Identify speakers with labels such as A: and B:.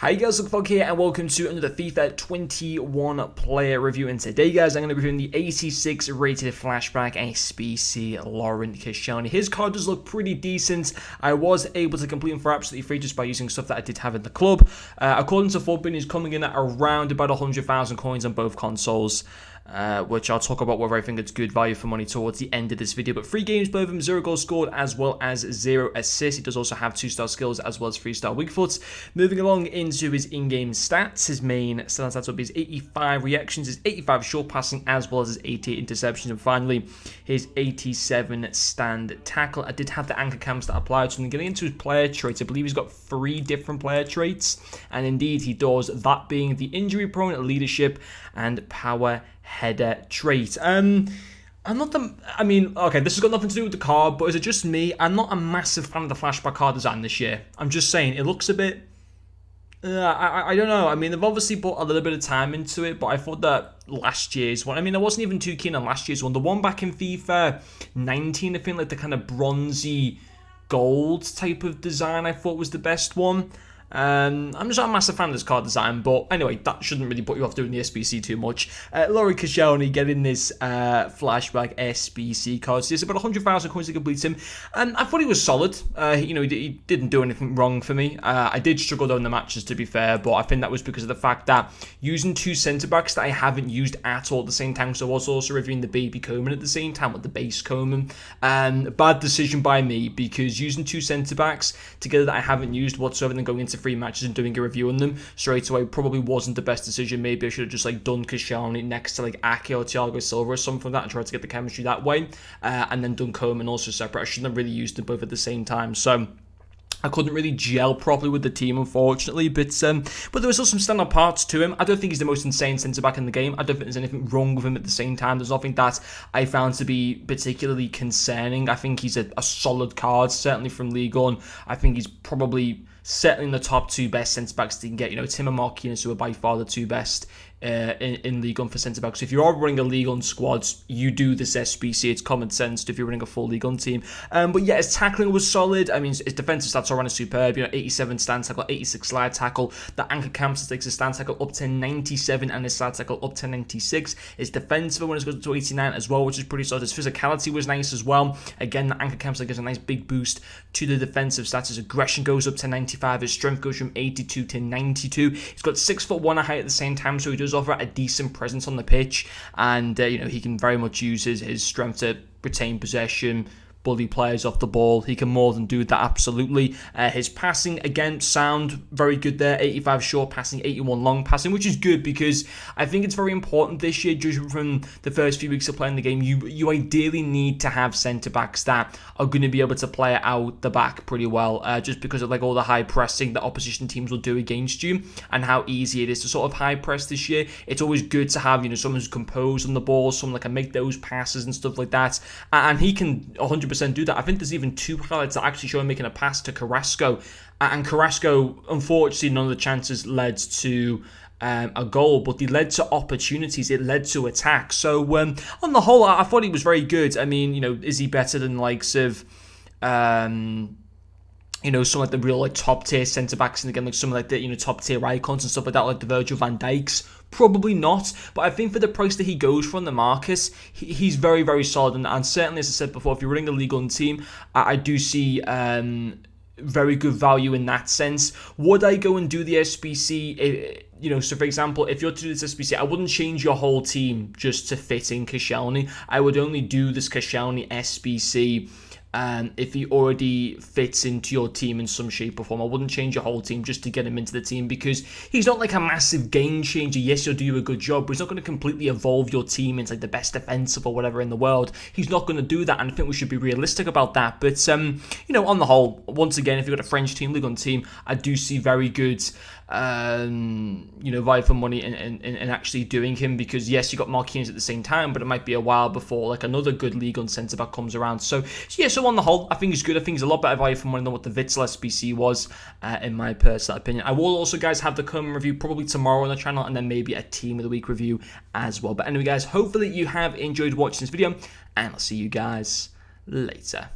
A: Hi guys, Luke here and welcome to another FIFA 21 player review, and today guys I'm going to be reviewing the 86 rated Flashback Sbc Laurent Koscielny. His card does look pretty decent. I was able to complete him for absolutely free just by using stuff that I did have in the club. According to Footbin, he's coming in at around about 100,000 coins on both consoles. Which I'll talk about whether I think it's good value for money towards the end of this video. But 3 games, both of them 0 goals scored as well as 0 assists. He does also have 2-star skills as well as 3-star weak foot. Moving along into his in-game stats, his main stats will be his 85 reactions, his 85 short passing as well as his 88 interceptions, and finally his 87 stand tackle. I did have the anchor cams that applied, so I'm getting into his player traits. I believe he's got 3 different player traits, and indeed he does, that being the injury prone, leadership, and power header trait. Okay, this has got nothing to do with the card, but is it just me? I'm not a massive fan of the flashback card design this year. I'm just saying, it looks a bit... I don't know. I mean, they've obviously put a little bit of time into it, but I thought that last year's one... I wasn't even too keen on last year's one. The one back in FIFA 19, I think, like the kind of bronzy gold type of design, I thought was the best one. I'm just not a massive fan of this card design, but anyway, that shouldn't really put you off doing the SBC too much. Laurent Koscielny getting this Flashback SBC card. So it's about 100,000 coins to complete him, and I thought he was solid. He didn't do anything wrong for me. I did struggle though in the matches, to be fair, but I think that was because of the fact that using 2 centre-backs that I haven't used at all at the same time, so I was also reviewing the baby Coman at the same time with the base Coman. Bad decision by me, because using 2 centre-backs together that I haven't used whatsoever, then going into 3 matches and doing a review on them straight away probably wasn't the best decision. Maybe I should have just done Koscielny next to Ake or Thiago Silva or something like that and tried to get the chemistry that way, and then done Coman also separate. I shouldn't have really used them both at the same time, so I couldn't really gel properly with the team, unfortunately, but there was still some standout parts to him. I don't think he's the most insane centre-back in the game. I don't think there's anything wrong with him at the same time. There's nothing that I found to be particularly concerning. I think he's a solid card, certainly from Ligue 1. I think he's probably certainly in the top 2 best centre-backs that you can get. Tim and Marquinhos, who are by far the 2 best in Ligue 1 for centre-backs. So if you are running a Ligue 1 squad, you do this SBC. It's common sense if you're running a full Ligue 1 team. But yeah, his tackling was solid. His defensive stats are superb. 87 stand tackle, 86 slide tackle. The anchor camps takes his stand tackle up to 97 and his slide tackle up to 96. His defensive when it goes to 89 as well, which is pretty solid. His physicality was nice as well. Again, the anchor camps gives a nice big boost to the defensive stats. His aggression goes up to 95. His strength goes from 82 to 92. He's got 6'1" height at the same time, so he does offer a decent presence on the pitch, and he can very much use his strength to retain possession, bully players off the ball. He can more than do that, absolutely. His passing, again, sound very good there. 85 short passing, 81 long passing, which is good because I think it's very important this year, judging from the first few weeks of playing the game. You ideally need to have centre-backs that are going to be able to play out the back pretty well, just because of all the high pressing that opposition teams will do against you and how easy it is to sort of high press this year. It's always good to have someone who's composed on the ball, someone that can make those passes and stuff like that, and he can 100% do that. I think there's even 2 highlights that actually show him making a pass to Carrasco, and Carrasco, unfortunately, none of the chances led to a goal, but they led to opportunities. It led to attack. So on the whole, I thought he was very good. Is he better than likes of some like the real top tier centre backs in the game, some like the top tier icons and stuff like that, like the Virgil van Dijks? Probably not, but I think for the price that he goes for on the market, he's very, very solid. And certainly, as I said before, if you're running a Ligue 1 team, I do see very good value in that sense. Would I go and do the SBC? So for example, if you're to do this SBC, I wouldn't change your whole team just to fit in Koscielny. I would only do this Koscielny SBC if he already fits into your team in some shape or form. I wouldn't change your whole team just to get him into the team, because he's not like a massive game changer. Yes, he'll do you a good job, but he's not going to completely evolve your team into the best defensive or whatever in the world. He's not going to do that, and I think we should be realistic about that. But on the whole, once again, if you've got a French team, Ligue 1 team, I do see very good value for money in actually doing him, because yes, you got Marquinhos at the same time, but it might be a while before another good Ligue 1 centre back comes around. So on the whole, I think he's good. I think he's a lot better value for money than what the Witsel SBC was, in my personal opinion. I will also, guys, have the Coman review probably tomorrow on the channel, and then maybe a Team of the Week review as well. But anyway, guys, hopefully you have enjoyed watching this video, and I'll see you guys later.